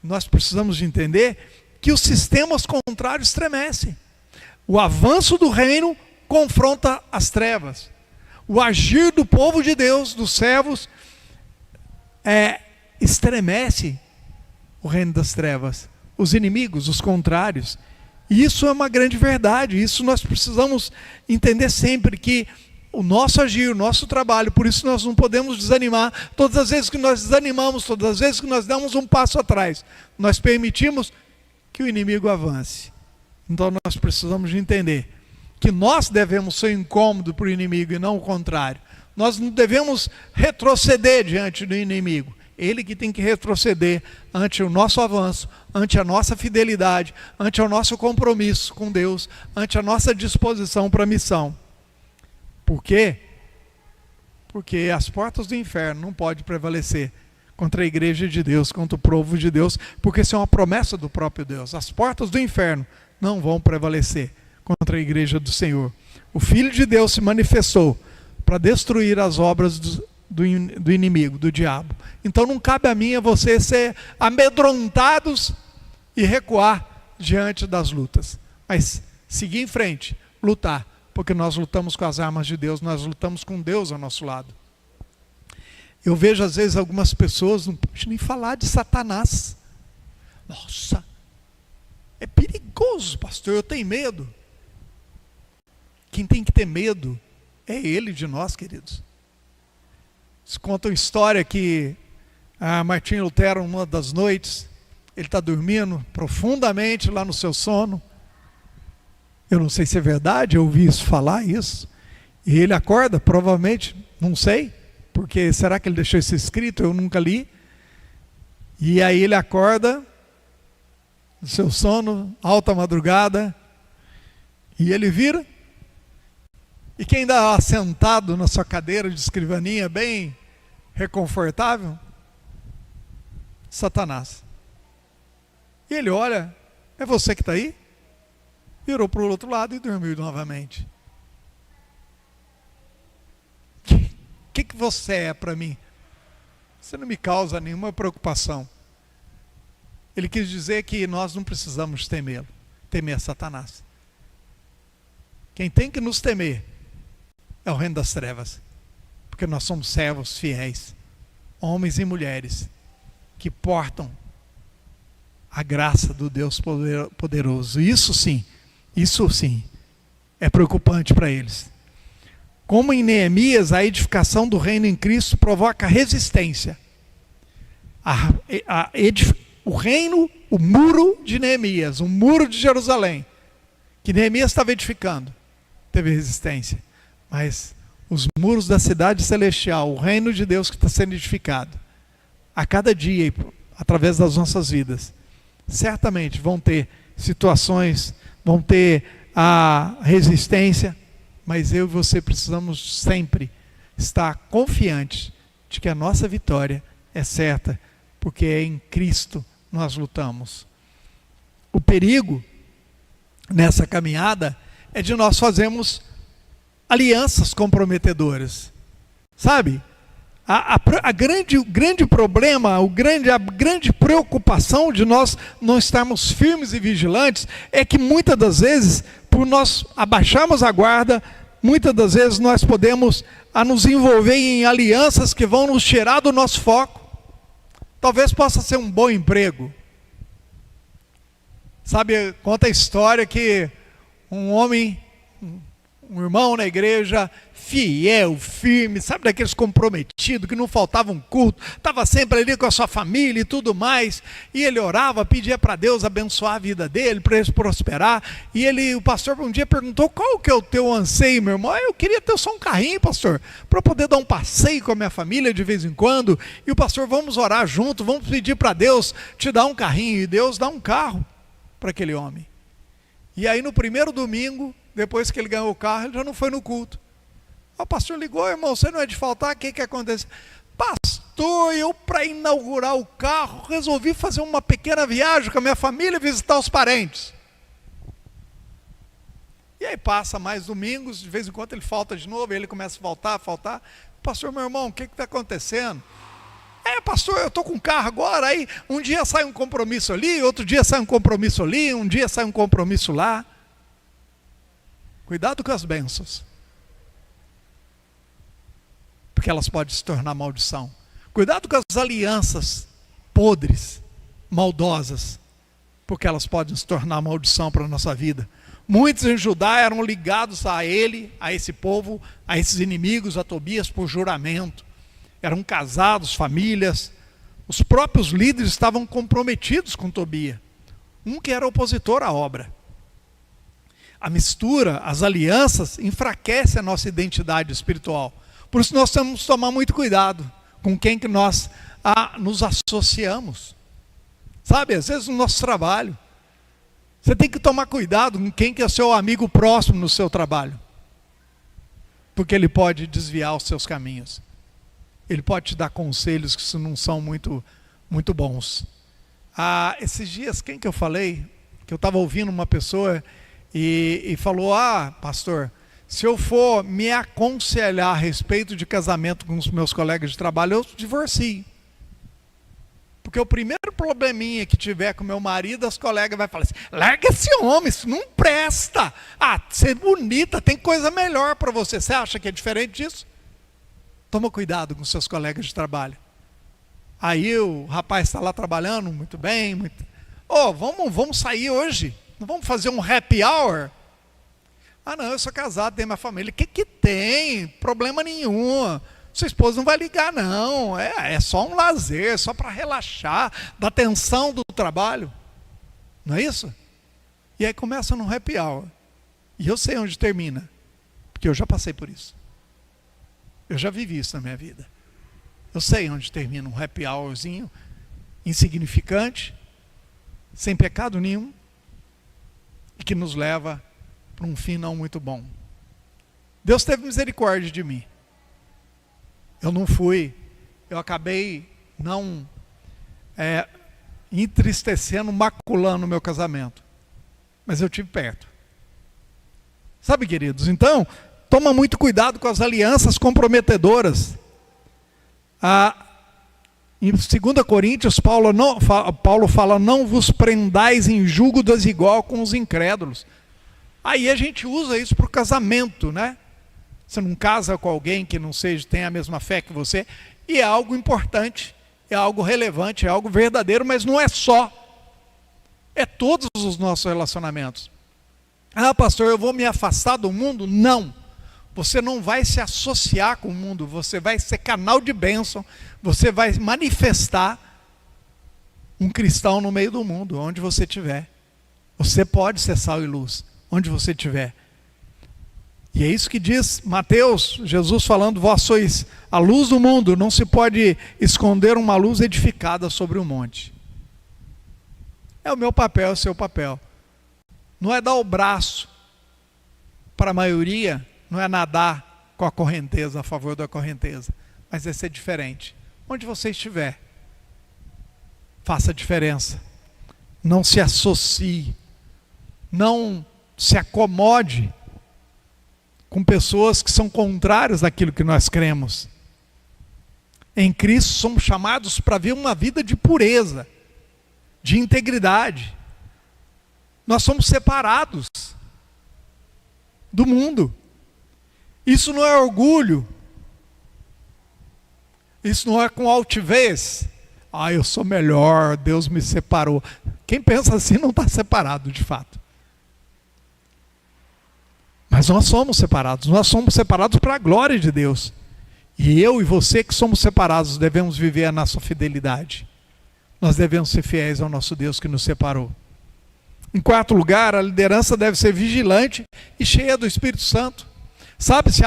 nós precisamos de entender que os sistemas contrários estremecem. O avanço do reino confronta as trevas. O agir do povo de Deus, dos servos, estremece o reino das trevas. Os inimigos, os contrários. E isso é uma grande verdade, isso nós precisamos entender sempre, que o nosso agir, o nosso trabalho, por isso nós não podemos desanimar. Todas as vezes que nós desanimamos, todas as vezes que nós damos um passo atrás, nós permitimos que o inimigo avance. Então nós precisamos de entender que nós devemos ser incômodos para o inimigo e não o contrário. Nós não devemos retroceder diante do inimigo. Ele que tem que retroceder ante o nosso avanço, ante a nossa fidelidade, ante o nosso compromisso com Deus, ante a nossa disposição para a missão. Por quê? Porque as portas do inferno não podem prevalecer contra a igreja de Deus, contra o povo de Deus, porque isso é uma promessa do próprio Deus. As portas do inferno não vão prevalecer contra a igreja do Senhor. O Filho de Deus se manifestou para destruir as obras do inimigo, do diabo. Então não cabe a mim e a você ser amedrontados e recuar diante das lutas, mas seguir em frente, lutar, porque nós lutamos com as armas de Deus, nós lutamos com Deus ao nosso lado. Eu vejo às vezes algumas pessoas, não pode nem falar de Satanás. Nossa, É perigoso, pastor, eu tenho medo. Quem tem que ter medo é ele de nós, queridos. Eles contam uma história que Martinho Lutero, uma das noites, ele está dormindo profundamente lá no seu sono. Eu não sei se é verdade, eu ouvi isso falar isso. E ele acorda, provavelmente, não sei, porque será que ele deixou isso escrito? Eu nunca li. E aí ele acorda do seu sono, alta madrugada, e ele vira. E quem está sentado na sua cadeira de escrivaninha, bem reconfortável? Satanás. E ele olha, é você que está aí? Virou para o outro lado e dormiu novamente. O que você é para mim? Você não me causa nenhuma preocupação. Ele quis dizer que nós não precisamos temer Satanás. Quem tem que nos temer é o reino das trevas. Porque nós somos servos fiéis, homens e mulheres, que portam a graça do Deus poderoso. Isso sim, é preocupante para eles. Como em Neemias, a edificação do reino em Cristo provoca resistência. O reino, o muro de Neemias, o muro de Jerusalém, que Neemias estava edificando, teve resistência. Mas os muros da cidade celestial, o reino de Deus que está sendo edificado, a cada dia, através das nossas vidas, certamente vão ter situações, vão ter a resistência, mas eu e você precisamos sempre estar confiantes de que a nossa vitória é certa, porque é em Cristo nós lutamos. O perigo nessa caminhada é de nós fazermos alianças comprometedoras. Sabe? O grande problema, a grande preocupação de nós não estarmos firmes e vigilantes é que muitas das vezes, por nós abaixarmos a guarda, muitas das vezes nós podemos nos envolver em alianças que vão nos tirar do nosso foco. Talvez possa ser um bom emprego. Sabe, conta a história que um homem, um irmão na igreja, fiel, firme, sabe, daqueles comprometidos, que não faltava um culto, estava sempre ali com a sua família e tudo mais, e ele orava, pedia para Deus abençoar a vida dele, para ele prosperar, e o pastor um dia perguntou, qual que é o teu anseio, meu irmão? Eu queria ter só um carrinho, pastor, para poder dar um passeio com a minha família de vez em quando, e o pastor, vamos orar junto, vamos pedir para Deus te dar um carrinho, e Deus dá um carro para aquele homem. E aí no primeiro domingo, depois que ele ganhou o carro, ele já não foi no culto. O pastor ligou, irmão, você não é de faltar, o que acontece? Pastor, eu para inaugurar o carro, resolvi fazer uma pequena viagem com a minha família e visitar os parentes. E aí passa mais domingos, de vez em quando ele falta de novo, ele começa a faltar. Pastor, meu irmão, o que está acontecendo? Pastor, eu estou com o carro agora, aí um dia sai um compromisso ali, outro dia sai um compromisso ali, um dia sai um compromisso lá. Cuidado com as bênçãos, porque elas podem se tornar maldição. Cuidado com as alianças podres, maldosas, porque elas podem se tornar maldição para a nossa vida. Muitos em Judá eram ligados a ele, a esse povo, a esses inimigos, a Tobias, por juramento. Eram casados, famílias. Os próprios líderes estavam comprometidos com Tobias. Um que era opositor à obra. A mistura, as alianças, enfraquece a nossa identidade espiritual. Por isso nós temos que tomar muito cuidado com quem que nós nos associamos. Sabe, às vezes no nosso trabalho, você tem que tomar cuidado com quem que é seu amigo próximo no seu trabalho. Porque ele pode desviar os seus caminhos. Ele pode te dar conselhos que não são muito, muito bons. Esses dias, quem que eu falei? Que eu estava ouvindo uma pessoa e falou, pastor, se eu for me aconselhar a respeito de casamento com os meus colegas de trabalho, eu divorcio. Porque o primeiro probleminha que tiver com meu marido, as colegas vão falar assim, larga esse homem, isso não presta. Ser bonita, tem coisa melhor para você. Você acha que é diferente disso? Toma cuidado com seus colegas de trabalho. Aí o rapaz está lá trabalhando muito bem, Ô, vamos sair hoje? Não vamos fazer um happy hour? Ah, não, eu sou casado, tenho minha família. O que tem? Problema nenhum. Sua esposa não vai ligar, não. É só um lazer, só para relaxar da tensão do trabalho. Não é isso? E aí começa num happy hour. E eu sei onde termina, porque eu já passei por isso. Eu já vivi isso na minha vida. Eu sei onde termina um happy hourzinho, insignificante, sem pecado nenhum, e que nos leva para um fim não muito bom. Deus teve misericórdia de mim. Eu acabei não entristecendo, maculando o meu casamento. Mas eu tive perto. Sabe, queridos? Então, toma muito cuidado com as alianças comprometedoras. Em 2 Coríntios, Paulo fala, não vos prendais em julgo desigual com os incrédulos. Aí a gente usa isso para o casamento, né? Você não casa com alguém que não tenha a mesma fé que você, e é algo importante, é algo relevante, é algo verdadeiro, mas não é só. É todos os nossos relacionamentos. Ah, pastor, eu vou me afastar do mundo? Não. Você não vai se associar com o mundo, você vai ser canal de bênção, você vai manifestar um cristão no meio do mundo, onde você estiver. Você pode ser sal e luz, onde você estiver. E é isso que diz Mateus, Jesus falando, vós sois a luz do mundo, não se pode esconder uma luz edificada sobre um monte. É o meu papel, é o seu papel. Não é dar o braço para a maioria, não é nadar com a correnteza, a favor da correnteza, mas é ser diferente. Onde você estiver, faça a diferença. Não se associe, não se acomode com pessoas que são contrárias àquilo que nós cremos. Em Cristo somos chamados para viver uma vida de pureza, de integridade. Nós somos separados do mundo. Isso não é orgulho. Isso não é com altivez. Ah, eu sou melhor, Deus me separou. Quem pensa assim não está separado de fato. Mas nós somos separados para a glória de Deus. E eu e você que somos separados devemos viver a nossa fidelidade. Nós devemos ser fiéis ao nosso Deus que nos separou. Em quarto lugar, a liderança deve ser vigilante e cheia do Espírito Santo. Sabe, se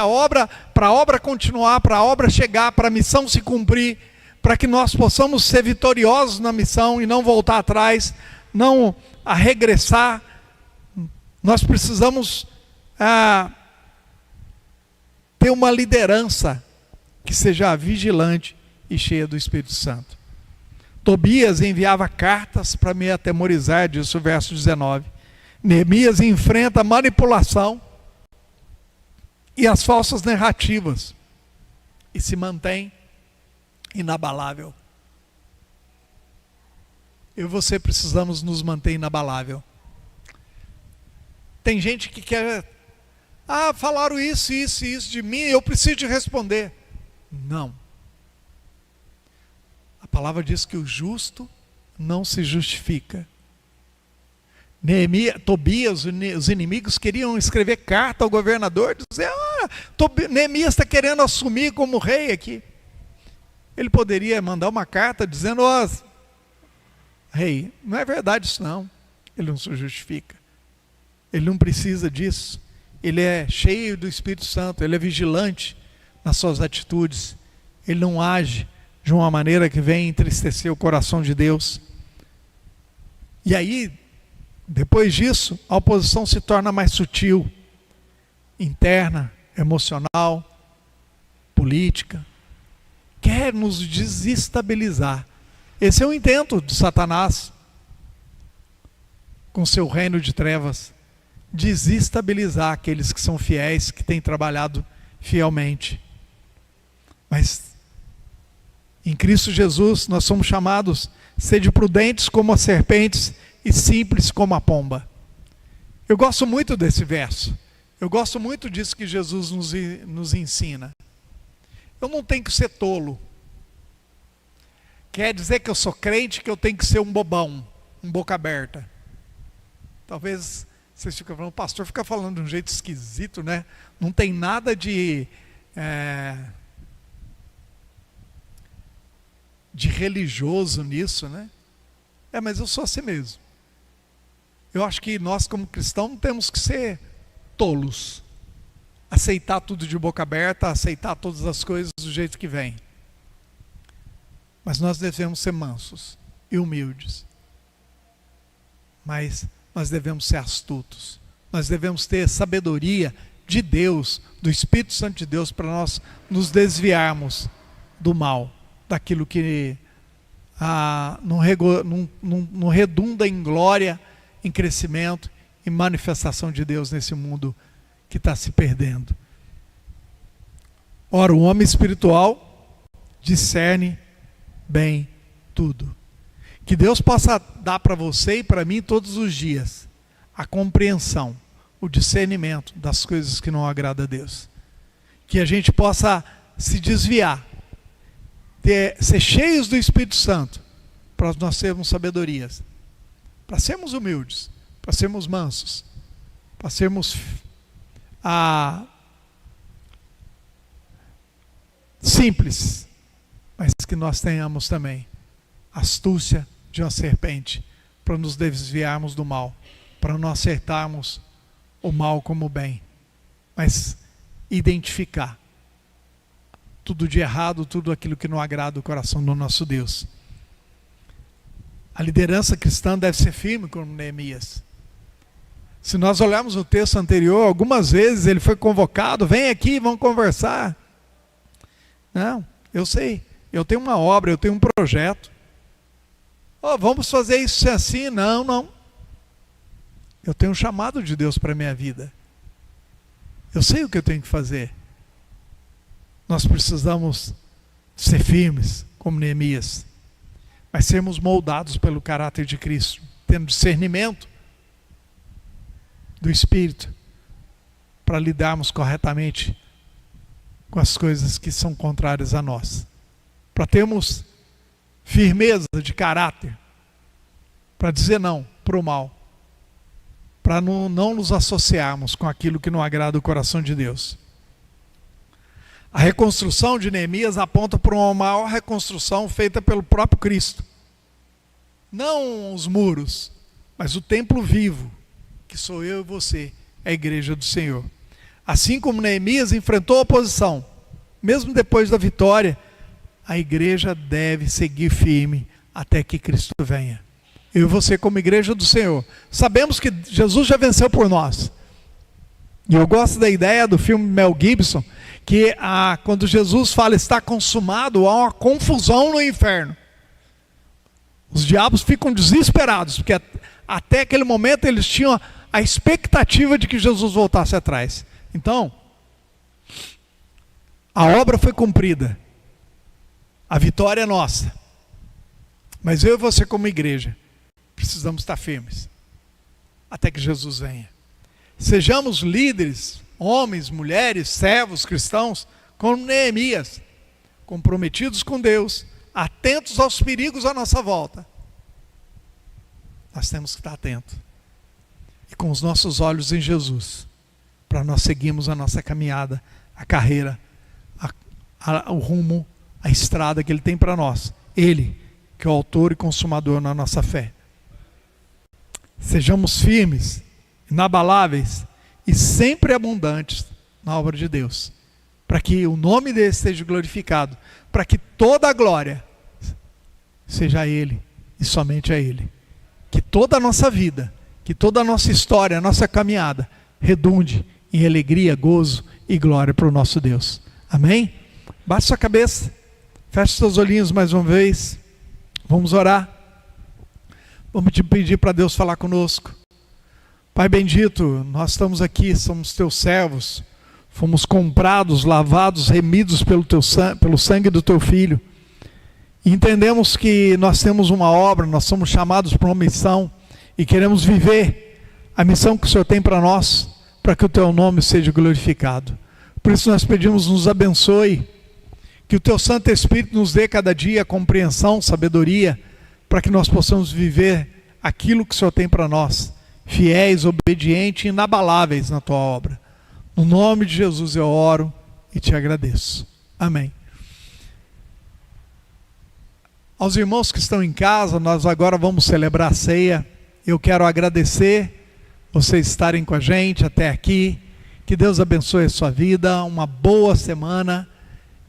para a obra continuar, para a obra chegar, para a missão se cumprir, para que nós possamos ser vitoriosos na missão e não voltar atrás, não a regressar, nós precisamos ter uma liderança que seja vigilante e cheia do Espírito Santo. Tobias enviava cartas para me atemorizar, diz o verso 19. Neemias enfrenta a manipulação e as falsas narrativas e se mantém inabalável. Eu e você precisamos nos manter inabalável. Tem gente que quer, falaram isso de mim, eu preciso de responder. Não. A palavra diz que o justo não se justifica. Tobias, os inimigos queriam escrever carta ao governador, dizer, Neemias está querendo assumir como rei aqui. Ele poderia mandar uma carta dizendo, rei, não é verdade isso não. Ele não se justifica. Ele não precisa disso. Ele é cheio do Espírito Santo, ele é vigilante nas suas atitudes. Ele não age de uma maneira que venha entristecer o coração de Deus. E aí, depois disso, a oposição se torna mais sutil, interna, emocional, política. Quer nos desestabilizar. Esse é o intento de Satanás, com seu reino de trevas, desestabilizar aqueles que são fiéis, que têm trabalhado fielmente. Mas em Cristo Jesus nós somos chamados a ser prudentes como as serpentes e simples como a pomba. Eu gosto muito desse verso. Eu gosto muito disso que Jesus nos ensina. Eu não tenho que ser tolo. Quer dizer que eu sou crente, que eu tenho que ser um bobão. um boca aberta. Talvez vocês ficam falando, o pastor fica falando de um jeito esquisito, né? Não tem nada de religioso nisso, né? Mas eu sou assim mesmo. Eu acho que nós, como cristãos, não temos que ser tolos. Aceitar tudo de boca aberta, aceitar todas as coisas do jeito que vem. Mas nós devemos ser mansos e humildes. Mas nós devemos ser astutos. Nós devemos ter sabedoria de Deus, do Espírito Santo de Deus, para nós nos desviarmos do mal, daquilo que não redunda em glória, em crescimento e manifestação de Deus nesse mundo que está se perdendo. Ora, o homem espiritual discerne bem tudo. Que Deus possa dar para você e para mim todos os dias a compreensão, o discernimento das coisas que não agradam a Deus. Que a gente possa se desviar, ser cheios do Espírito Santo, para nós termos sabedorias, para sermos humildes, para sermos mansos, para sermos simples, mas que nós tenhamos também astúcia de uma serpente, para nos desviarmos do mal, para não acertarmos o mal como o bem, mas identificar tudo de errado, tudo aquilo que não agrada o coração do nosso Deus. A liderança cristã deve ser firme como Neemias. Se nós olharmos o texto anterior, algumas vezes ele foi convocado, vem aqui, vamos conversar. Não, eu sei, eu tenho uma obra, eu tenho um projeto. Vamos fazer isso assim? Não. Eu tenho um chamado de Deus para a minha vida. Eu sei o que eu tenho que fazer. Nós precisamos ser firmes, como Neemias, mas sermos moldados pelo caráter de Cristo, tendo discernimento do Espírito, para lidarmos corretamente com as coisas que são contrárias a nós, para termos firmeza de caráter, para dizer não para o mal, para não nos associarmos com aquilo que não agrada o coração de Deus. A reconstrução de Neemias aponta para uma maior reconstrução feita pelo próprio Cristo. Não os muros, mas o templo vivo, que sou eu e você, a igreja do Senhor. Assim como Neemias enfrentou a oposição, mesmo depois da vitória, a igreja deve seguir firme até que Cristo venha. Eu e você, como igreja do Senhor, sabemos que Jesus já venceu por nós. E eu gosto da ideia do filme Mel Gibson, que quando Jesus fala está consumado, há uma confusão no inferno. Os diabos ficam desesperados, porque até aquele momento eles tinham a expectativa de que Jesus voltasse atrás. Então, a obra foi cumprida. A vitória é nossa. Mas eu e você como igreja, precisamos estar firmes, até que Jesus venha. Sejamos líderes, homens, mulheres, servos, cristãos, como Neemias, comprometidos com Deus, atentos aos perigos à nossa volta. Nós temos que estar atentos. E com os nossos olhos em Jesus, para nós seguirmos a nossa caminhada, a carreira, o rumo, a estrada que Ele tem para nós. Ele, que é o autor e consumador na nossa fé. Sejamos firmes, inabaláveis e sempre abundantes na obra de Deus, para que o nome dele seja glorificado, para que toda a glória seja a Ele e somente a Ele. Que toda a nossa vida, que toda a nossa história, a nossa caminhada, redunde em alegria, gozo e glória para o nosso Deus. Amém? Baixe sua cabeça, feche seus olhinhos mais uma vez, vamos orar. Vamos te pedir para Deus falar conosco. Pai bendito, nós estamos aqui, somos teus servos, fomos comprados, lavados, remidos pelo sangue do teu Filho. E entendemos que nós temos uma obra, nós somos chamados para uma missão e queremos viver a missão que o Senhor tem para nós, para que o teu nome seja glorificado. Por isso nós pedimos, nos abençoe, que o teu Santo Espírito nos dê cada dia compreensão, sabedoria, para que nós possamos viver aquilo que o Senhor tem para nós, fiéis, obedientes e inabaláveis na tua obra. No nome de Jesus eu oro e te agradeço. Amém. Aos irmãos que estão em casa, nós agora vamos celebrar a ceia. Eu quero agradecer vocês estarem com a gente até aqui. Que Deus abençoe a sua vida, uma boa semana,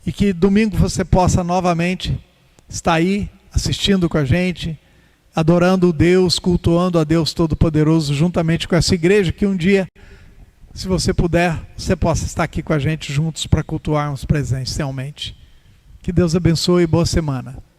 e que domingo você possa novamente estar aí assistindo com a gente, adorando o Deus, cultuando a Deus Todo-Poderoso, juntamente com essa igreja, que um dia, se você puder, você possa estar aqui com a gente juntos para cultuarmos presencialmente. Que Deus abençoe e boa semana.